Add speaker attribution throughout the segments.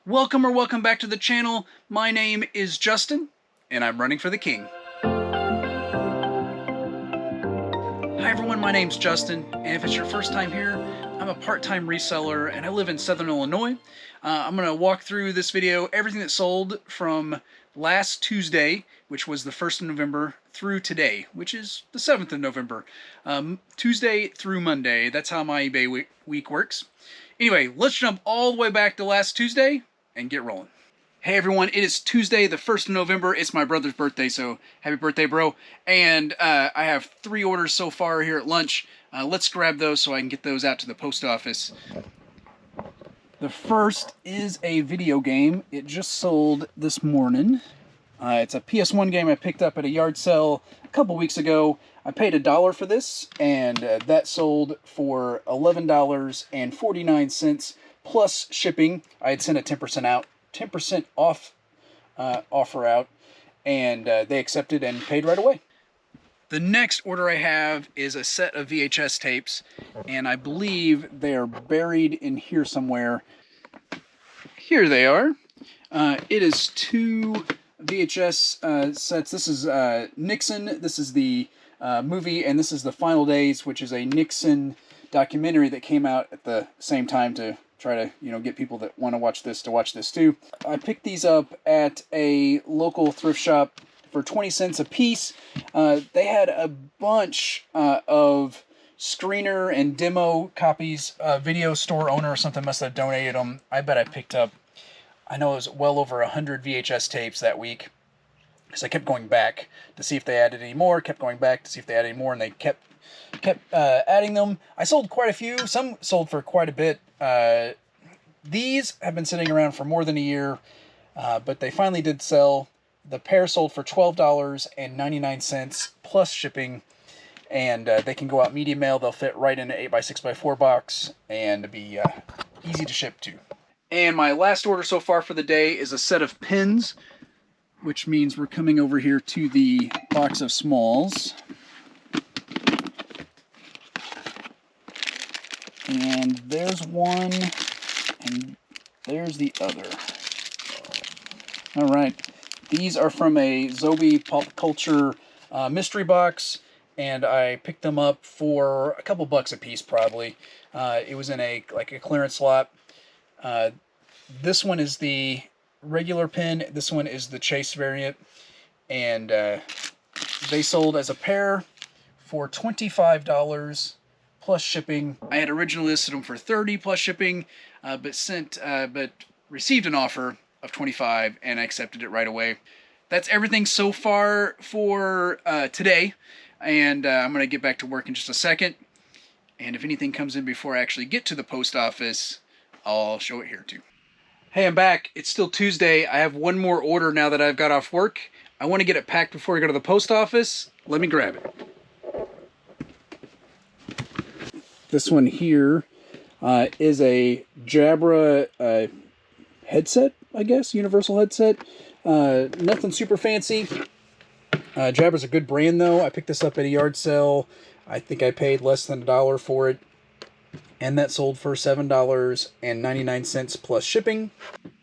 Speaker 1: Welcome back to the channel. My name is Justin, and I'm running for the king. Hi everyone, my name's Justin, and if it's your first time here, I'm a part-time reseller, and I live in Southern Illinois. I'm going to walk through this video everything that sold from last Tuesday, which was the 1st of November, through today, which is the 7th of November. Tuesday through Monday, that's how my eBay week works. Anyway, let's jump all the way back to last Tuesday and get rolling. Hey everyone, it is Tuesday, the 1st of November. It's my brother's birthday, so happy birthday, bro. And I have 3 orders so far here at lunch. Let's grab those so I can get those out to the post office. The first is a video game. It just sold this morning. It's a PS1 game I picked up at a yard sale a couple weeks ago. I paid $1 for this, and that sold for $11.49 plus shipping. I had sent a 10% off offer out, and they accepted and paid right away. The next order I have is a set of VHS tapes, and I believe they are buried in here somewhere. Here they are. It is 2 VHS sets. This is Nixon. This is the movie, and this is The Final Days, which is a Nixon documentary that came out at the same time to try to, get people that want to watch this to watch this too. I picked these up at a local thrift shop for 20 cents a piece. They had a bunch of screener and demo copies. Video store owner or something must have donated them. I bet I picked up, I know it was well over 100 VHS tapes that week. So I kept going back to see if they added any more, kept going back to see if they added any more, and they kept adding them. I sold quite a few. Some sold for quite a bit. These have been sitting around for more than a year, but they finally did sell. The pair sold for $12.99 plus shipping, and they can go out medium mail. They'll fit right in an 8x6x4 box and be easy to ship to. And my last order so far for the day is a set of pins, which means we're coming over here to the box of smalls. And there's one, and there's the other. All right. These are from a Zobi Pop Culture mystery box, and I picked them up for a couple bucks a piece, probably. It was in a clearance lot. This one is the regular pin. This one is the Chase variant, and they sold as a pair for $25 plus shipping. I had originally listed them for $30 plus shipping, but received an offer of $25 and I accepted it right away. That's everything so far for today, and I'm going to get back to work in just a second. And if anything comes in before I actually get to the post office, I'll show it here too. Hey, I'm back. It's still Tuesday. I have one more order now that I've got off work. I want to get it packed before I go to the post office. Let me grab it. This one here is a Jabra headset, I guess, universal headset. Nothing super fancy. Jabra's a good brand though. I picked this up at a yard sale. I think I paid less than $1 for it. And that sold for $7.99 plus shipping.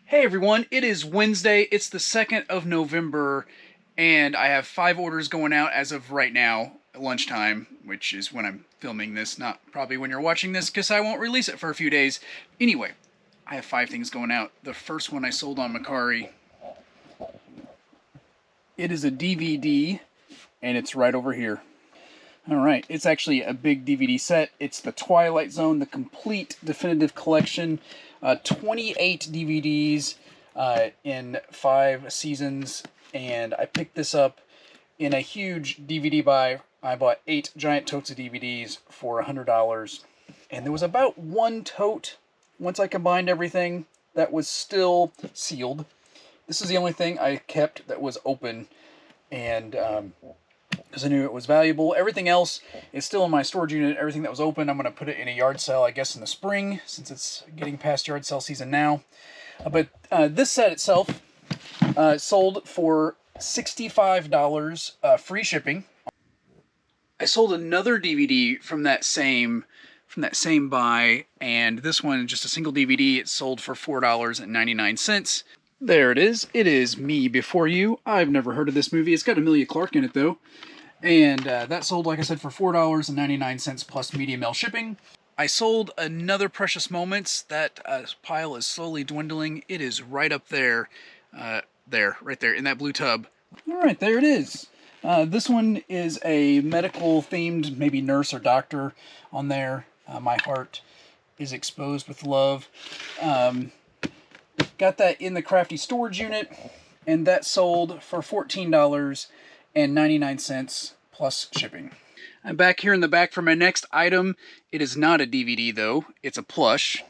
Speaker 1: Hey everyone, it is Wednesday. It's the 2nd of November, and I have 5 orders going out as of right now at lunchtime, which is when I'm filming this, not probably when you're watching this, because I won't release it for a few days. Anyway, I have 5 things going out. The first one I sold on Mercari. It is a DVD, and it's right over here. Alright, it's actually a big DVD set. It's the Twilight Zone, the complete definitive collection. 28 DVDs in 5 seasons, and I picked this up in a huge DVD buy. I bought 8 giant totes of DVDs for $100, and there was about 1 tote, once I combined everything, that was still sealed. This is the only thing I kept that was open, and because I knew it was valuable. Everything else is still in my storage unit. Everything that was open, I'm going to put it in a yard sale, I guess, in the spring, since it's getting past yard sale season now. But this set itself sold for $65 free shipping. I sold another DVD from that same from that same buy, and this one, just a single DVD, it sold for $4.99. There it is. It is Me Before You. I've never heard of this movie. It's got Emilia Clarke in it, though. And that sold, like I said, for $4.99 plus media mail shipping. I sold another Precious Moments. That pile is slowly dwindling. It is right up there. Right there, in that blue tub. All right, there it is. This one is a medical-themed, maybe nurse or doctor on there. My heart is exposed with love. Got that in the Crafty storage unit, and that sold for $14.99 plus shipping. I'm back here in the back for my next item. It is not a DVD, though. It's a plush,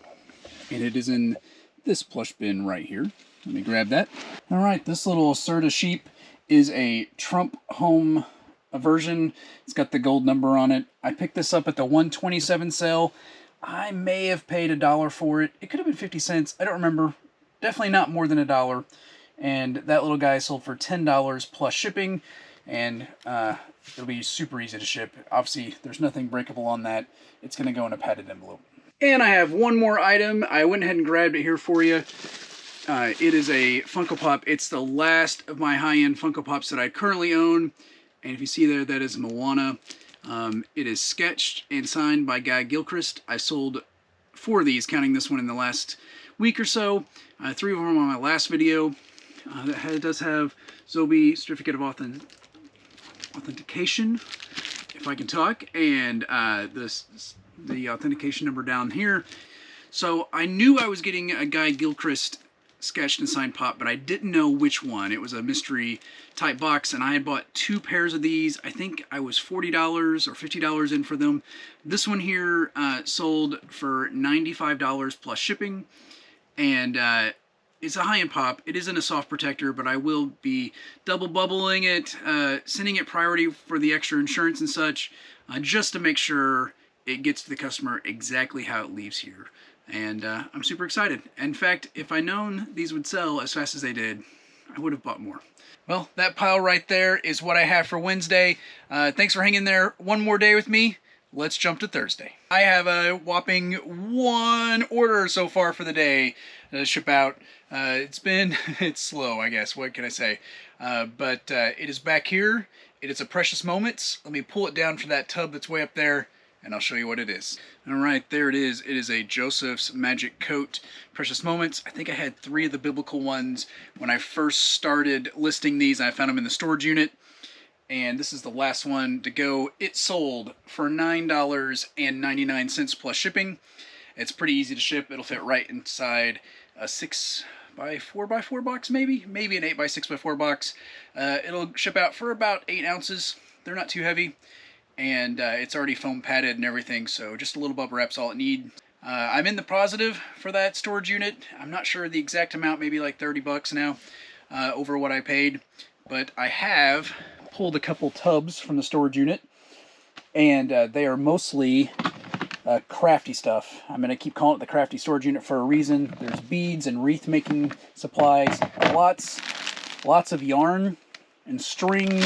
Speaker 1: and it is in this plush bin right here. Let me grab that. All right, this little Serta sheep is a Trump home version. It's got the gold number on it. I picked this up at the 127 sale. I may have paid $1 for it. It could have been 50 cents. I don't remember. Definitely not more than $1. And that little guy sold for $10 plus shipping. And it'll be super easy to ship. Obviously, there's nothing breakable on that. It's going to go in a padded envelope. And I have one more item. I went ahead and grabbed it here for you. It is a Funko Pop. It's the last of my high-end Funko Pops that I currently own. And if you see there, that is Moana. It is sketched and signed by Guy Gilchrist. I sold 4 of these, counting this one in the last week or so. 3 of them on my last video. It does have Zobi Certificate of Authentication, if I can talk, and the authentication number down here. So I knew I was getting a Guy Gilchrist sketched and signed pop, but I didn't know which one. It was a mystery type box, and I had bought 2 pairs of these. I think I was $40 or $50 in for them. This one here sold for $95 plus shipping, and it's a high-end pop. It isn't a soft protector, but I will be double bubbling it, sending it priority for the extra insurance and such, just to make sure it gets to the customer exactly how it leaves here. And I'm super excited. In fact, if I'd known these would sell as fast as they did, I would have bought more. Well, that pile right there is what I have for Wednesday. Thanks for hanging there one more day with me. Let's jump to Thursday. I have a whopping 1 order so far for the day to ship out. It's slow, I guess. What can I say? But it is back here. It is a Precious Moments. Let me pull it down from that tub that's way up there, and I'll show you what it is. All right, there it is. It is a Joseph's Magic Coat Precious Moments. I think I had 3 of the biblical ones when I first started listing these. I found them in the storage unit, and this is the last one to go. It sold for $9.99 plus shipping. It's pretty easy to ship. It'll fit right inside a 6x4x4 box, maybe an 8x6x4 box. It'll ship out for about 8 ounces. They're not too heavy. And it's already foam padded and everything, so just a little bubble wrap's all it needs. I'm in the positive for that storage unit. I'm not sure the exact amount, maybe like $30 now, over what I paid. But I have pulled a couple tubs from the storage unit, and they are mostly crafty stuff. I'm going to keep calling it the crafty storage unit for a reason. There's beads and wreath making supplies, lots of yarn and string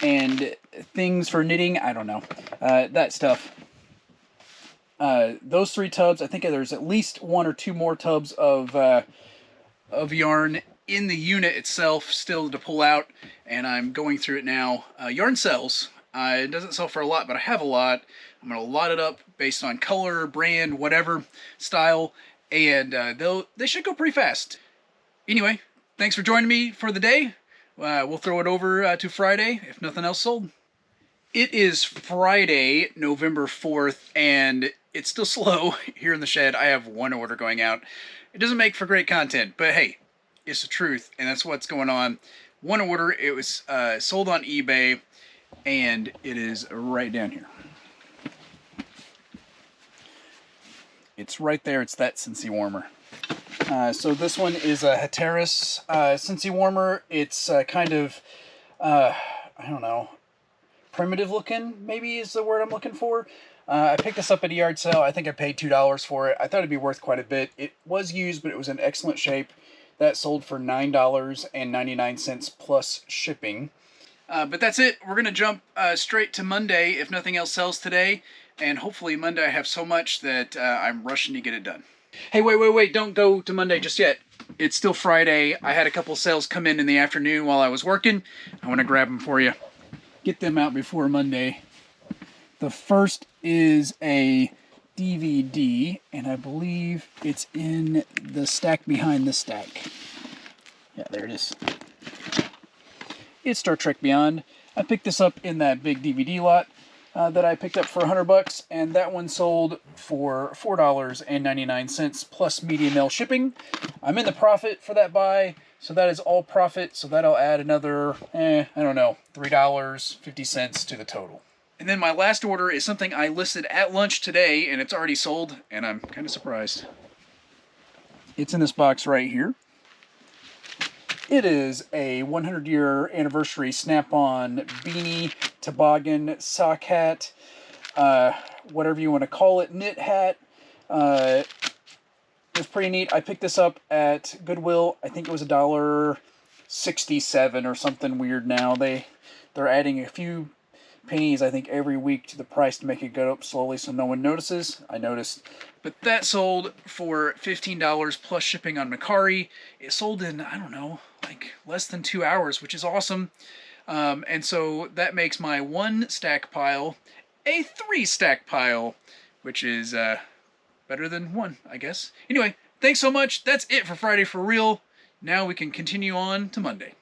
Speaker 1: and things for knitting. I don't know, that stuff. Those 3 tubs, I think there's at least 1 or 2 more tubs of yarn in the unit itself still to pull out, and I'm going through it now. Yarn sells. It doesn't sell for a lot, but I have a lot. I'm going to lot it up based on color, brand, whatever, style, and they should go pretty fast. Anyway, thanks for joining me for the day. We'll throw it over to Friday if nothing else sold. It is Friday, November 4th, and it's still slow here in the shed. I have 1 order going out. It doesn't make for great content, but hey, it's the truth, and that's what's going on. 1 order. It was sold on eBay, and it is right down here. It's right there. It's that Scentsy warmer. So this one is a Hatteras Scentsy warmer. It's kind of, I don't know, primitive looking, maybe is the word I'm looking for. I picked this up at a yard sale. I think I paid $2 for it. I thought it'd be worth quite a bit. It was used, but it was in excellent shape. That sold for $9.99 plus shipping. But that's it. We're going to jump straight to Monday if nothing else sells today. and hopefully Monday I have so much that I'm rushing to get it done. Hey, wait, don't go to Monday just yet. It's still Friday. I had a couple sales come in the afternoon while I was working. I want to grab them for you. Get them out before Monday. The first is a DVD, and I believe it's in the stack behind the stack. Yeah, there it is. It's Star Trek Beyond. I picked this up in that big DVD lot that I picked up for $100, and that one sold for $4.99 plus media mail shipping. I'm in the profit for that buy, so that is all profit, so that'll add another, I don't know, $3.50 to the total. And then my last order is something I listed at lunch today, and it's already sold, and I'm kind of surprised. It's in this box right here. It is a 100-year anniversary Snap-on beanie, toboggan, sock hat, whatever you want to call it, knit hat. It's pretty neat. I picked this up at Goodwill. I think it was $1.67 or something weird now. They're adding a few pennies, I think, every week to the price to make it go up slowly so no one notices. I noticed. But that sold for $15 plus shipping on Mercari. It sold in, I don't know, like less than 2 hours, which is awesome. And so that makes my 1 stack pile a 3 stack pile, which is better than 1, I guess. Anyway, thanks so much. That's it for Friday for Real. Now we can continue on to Monday.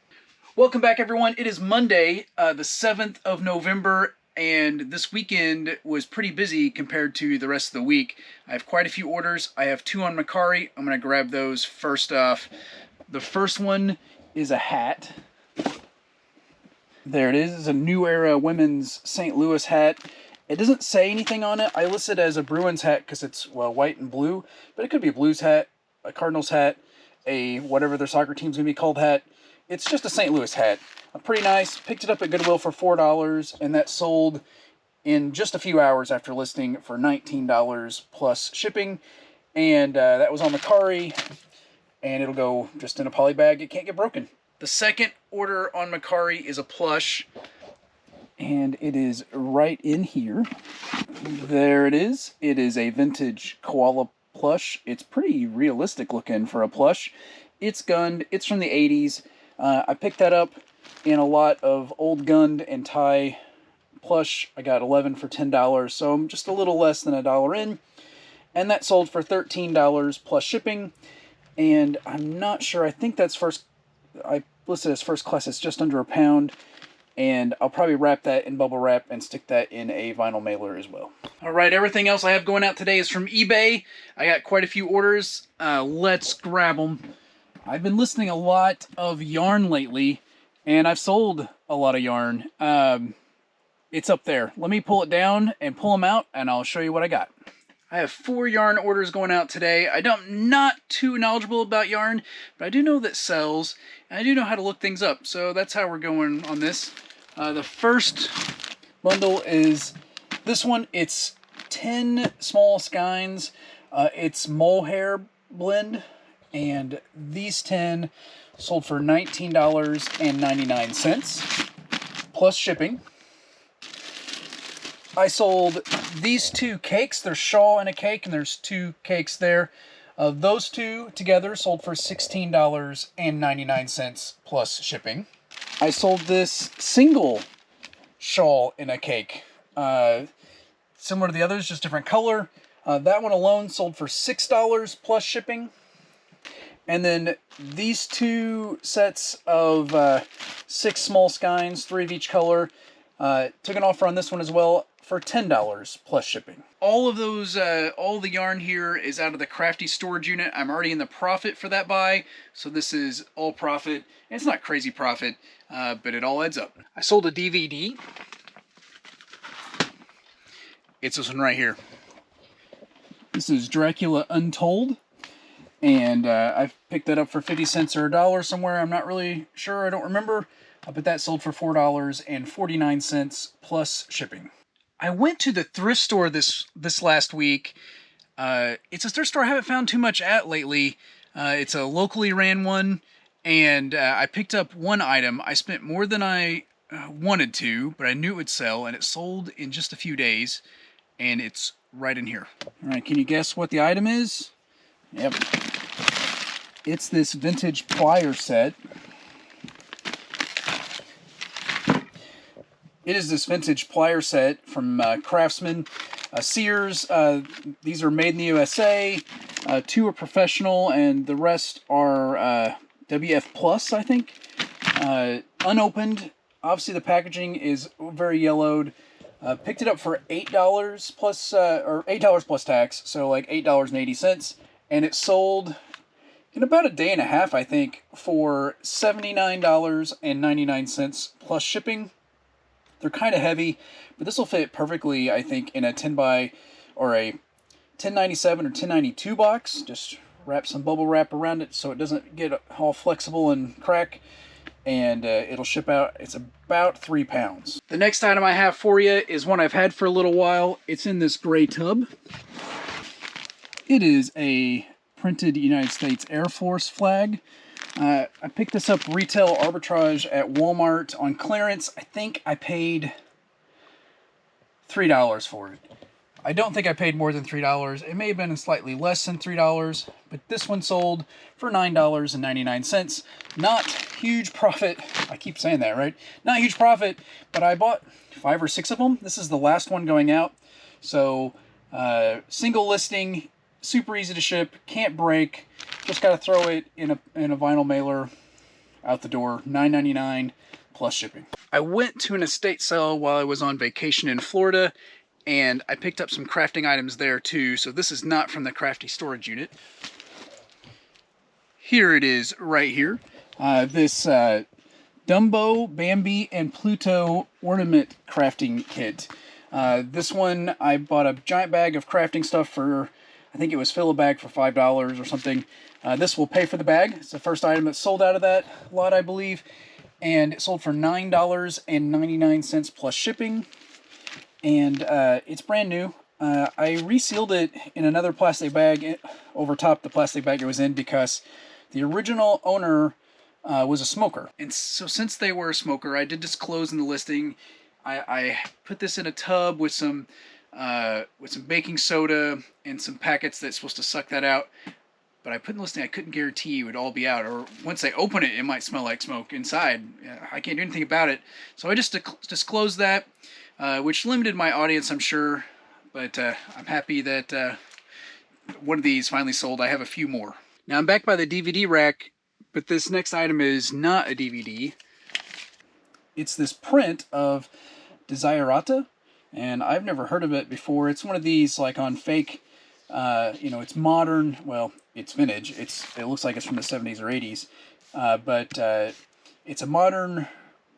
Speaker 1: Welcome back, everyone. It is Monday, the 7th of November, and this weekend was pretty busy compared to the rest of the week. I have quite a few orders. I have 2 on Mercari. I'm going to grab those first off. The first one is a hat. There it is. It's a New Era women's St. Louis hat. It doesn't say anything on it. I list it as a Bruins hat because it's, well, white and blue, but it could be a Blues hat, a Cardinals hat, a whatever their soccer team's going to be called hat. It's just a St. Louis hat. Pretty nice. Picked it up at Goodwill for $4, and that sold in just a few hours after listing for $19 plus shipping. And that was on Mercari, and it'll go just in a poly bag. It can't get broken. The second order on Mercari is a plush, and it is right in here. There it is. It is a vintage koala plush. It's pretty realistic looking for a plush. It's gunned. It's from the 80s. I picked that up in a lot of old gunned and tie plush. I got 11 for $10, so I'm just a little less than $1 in. And that sold for $13 plus shipping. And I'm not sure. I think that's first. I listed as first class. It's just under £1. And I'll probably wrap that in bubble wrap and stick that in a vinyl mailer as well. All right, everything else I have going out today is from eBay. I got quite a few orders. Let's grab them. I've been listing a lot of yarn lately, and I've sold a lot of yarn. It's up there. Let me pull it down and pull them out, and I'll show you what I got. I have 4 yarn orders going out today. I'm not too knowledgeable about yarn, but I do know that sells, and I do know how to look things up, so that's how we're going on this. The first bundle is this one. It's 10 small skeins. It's mohair blend. And these 10 sold for $19.99 plus shipping. I sold these 2 cakes. There's shawl and a cake, and there's 2 cakes there. Those 2 together sold for $16.99 plus shipping. I sold this single shawl in a cake. Similar to the others, just different color. That one alone sold for $6 plus shipping. And then these 2 sets of 6 small skeins, 3 of each color, took an offer on this one as well for $10 plus shipping. All of those, all the yarn here is out of the Crafty storage unit. I'm already in the profit for that buy, so this is all profit. And it's not crazy profit, but it all adds up. I sold a DVD. It's this one right here. This is Dracula Untold. And I picked that up for 50 cents or $1 somewhere. I'm not really sure. I don't remember. But that sold for $4.49 plus shipping. I went to the thrift store this last week. It's a thrift store I haven't found too much at lately. It's a locally ran one. And I picked up one item. I spent more than I wanted to, but I knew it would sell. And it sold in just a few days. and it's right in here. All right, can you guess what the item is? Yep. It's this vintage plier set. It is this vintage plier set from Craftsman, Sears. These are made in the USA. 2 are professional, and the rest are WF Plus, I think. Unopened. Obviously, the packaging is very yellowed. Picked it up for $8 plus, or $8 plus tax, so like $8.80, and it sold in about a day and a half, I think, for $79.99 plus shipping. They're kind of heavy, but this will fit perfectly, I think, in a 10 by or a 1097 or 1092 box. Just wrap some bubble wrap around it so it doesn't get all flexible and crack, and it'll ship out. It's about 3 pounds. The next item I have for you is one I've had for a little while. It's in this gray tub. It is a printed United States Air Force flag. I picked this up retail arbitrage at Walmart on clearance. I think I paid $3 for it. I don't think I paid more than $3. It may have been slightly less than $3, but this one sold for $9.99. Not huge profit. I keep saying that, right? Not huge profit, but I bought 5 or 6 of them. This is the last one going out. So, single listing, super easy to ship, can't break. Just got to throw it in a vinyl mailer out the door. $9.99 plus shipping. I went to an estate sale while I was on vacation in Florida, and I picked up some crafting items there too. So this is not from the crafty storage unit. Here it is right here. This Dumbo, Bambi, and Pluto ornament crafting kit. This one, I bought a giant bag of crafting stuff for, I think it was fill a bag for $5 or something. This will pay for the bag. It's the first item that sold out of that lot, I believe. And it sold for $9.99 plus shipping. And it's brand new. I resealed it in another plastic bag over top the plastic bag it was in because the original owner was a smoker. And so since they were a smoker, I did disclose in the listing, I put this in a tub with some baking soda and some packets that's supposed to suck that out. But I put in the listing, I couldn't guarantee it would all be out. Or once they open it, it might smell like smoke inside. I can't do anything about it. So I just disclosed that, which limited my audience, I'm sure. But I'm happy that one of these finally sold. I have a few more. Now I'm back by the DVD rack, but this next item is not a DVD. It's this print of Desirata, and I've never heard of it before. It's one of these like on fake, it's modern. Well, it's vintage. It looks like it's from the 70s or 80s, but it's a modern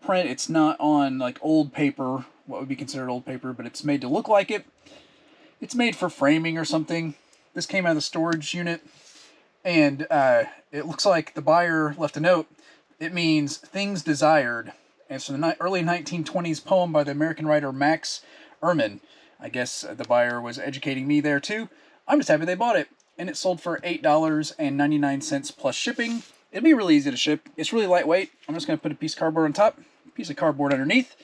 Speaker 1: print. It's not on like old paper, what would be considered old paper, but it's made to look like it. It's made for framing or something. This came out of the storage unit, and it looks like the buyer left a note. It means things desired. And it's from the early 1920s poem by the American writer Max Ehrman. I guess the buyer was educating me there too. I'm just happy they bought it. And it sold for $8.99 plus shipping. It'll be really easy to ship. It's really lightweight. I'm just going to put a piece of cardboard on top, a piece of cardboard underneath,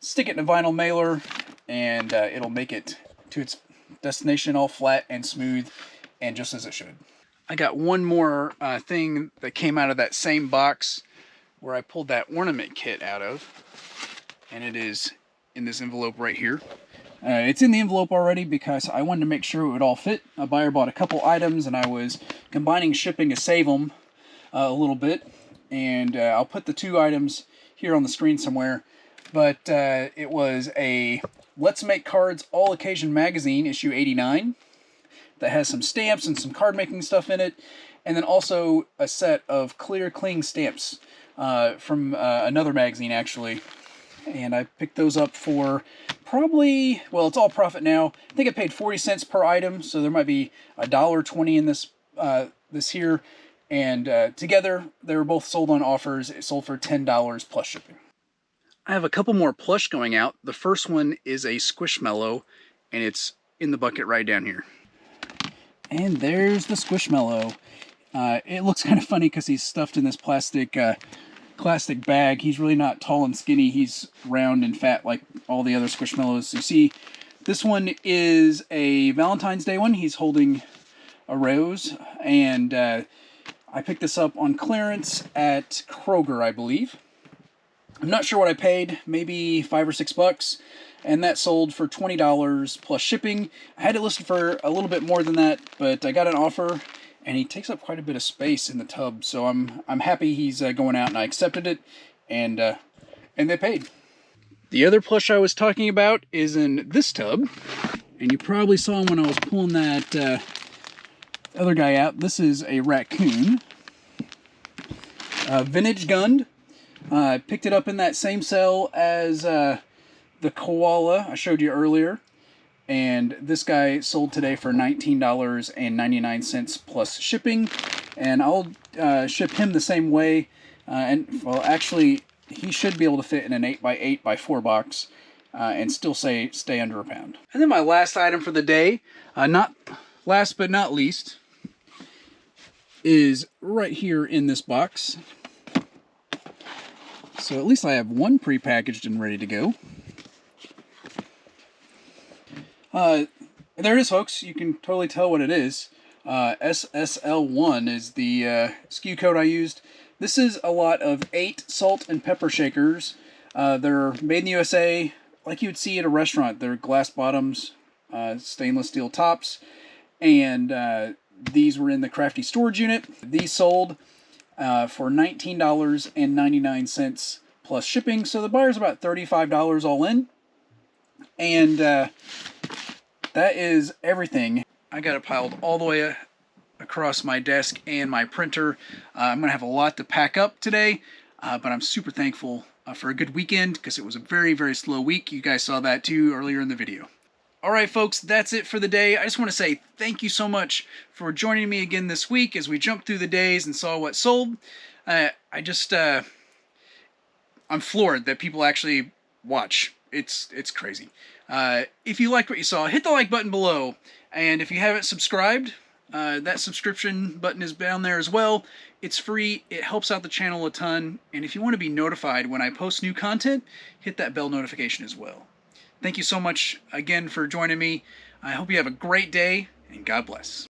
Speaker 1: stick it in a vinyl mailer, and it'll make it to its destination all flat and smooth and just as it should. I got one more thing that came out of that same box where I pulled that ornament kit out of, and it is in this envelope right here. It's in the envelope already because I wanted to make sure it would all fit. A buyer bought a couple items, and I was combining shipping to save them a little bit, and I'll put the 2 items here on the screen somewhere, but it was a Let's Make Cards All Occasion Magazine, issue 89, that has some stamps and some card making stuff in it, and then also a set of clear cling stamps from another magazine actually, and I picked those up for probably, well, it's all profit now. I think I paid 40 cents per item, so there might be $1.20 in this here, and together they were both sold on offers. It sold for $10 plus shipping. I have a couple more plush going out. The first one is a Squishmallow, and it's in the bucket right down here. And there's the Squishmallow. It looks kind of funny because he's stuffed in this plastic bag. He's really not tall and skinny. He's round and fat like all the other Squishmallows you see. This one is a Valentine's Day one. He's holding a rose, and I picked this up on clearance at Kroger, I believe. I'm not sure what I paid, maybe $5 or $6, and that sold for $20 plus shipping. I had it listed for a little bit more than that, but I got an offer, and he takes up quite a bit of space in the tub, so I'm happy he's going out, and I accepted it, and they paid. The other plush I was talking about is in this tub, and you probably saw him when I was pulling that other guy out. This is a raccoon, vintage gunned. I picked it up in that same cell as the koala I showed you earlier, and this guy sold today for $19.99 plus shipping, and I'll ship him the same way, and well, actually he should be able to fit in an 8x8x4 box and still stay under a pound. And then my last item for the day, not last but not least, is right here in this box. So at least I have one pre-packaged and ready to go. There it is, folks. You can totally tell what it is. SSL1 is the SKU code I used. This is a lot of 8 salt and pepper shakers. They're made in the USA, like you would see at a restaurant. They're glass bottoms, stainless steel tops, and these were in the Crafty storage unit. These sold for $19.99 plus shipping, so the buyer's about $35 all in. And that is everything. I got it piled all the way across my desk and my printer. I'm going to have a lot to pack up today, but I'm super thankful for a good weekend because it was a very, very slow week. You guys saw that too earlier in the video. All right, folks, that's it for the day. I just want to say thank you so much for joining me again this week as we jumped through the days and saw what sold. I'm floored that people actually watch. It's crazy. If you liked what you saw, hit the like button below. And if you haven't subscribed, that subscription button is down there as well. It's free. It helps out the channel a ton. And if you want to be notified when I post new content, hit that bell notification as well. Thank you so much again for joining me. I hope you have a great day, and God bless.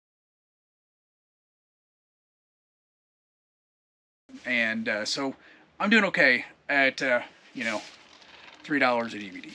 Speaker 1: And so I'm doing okay at, $3 a DVD.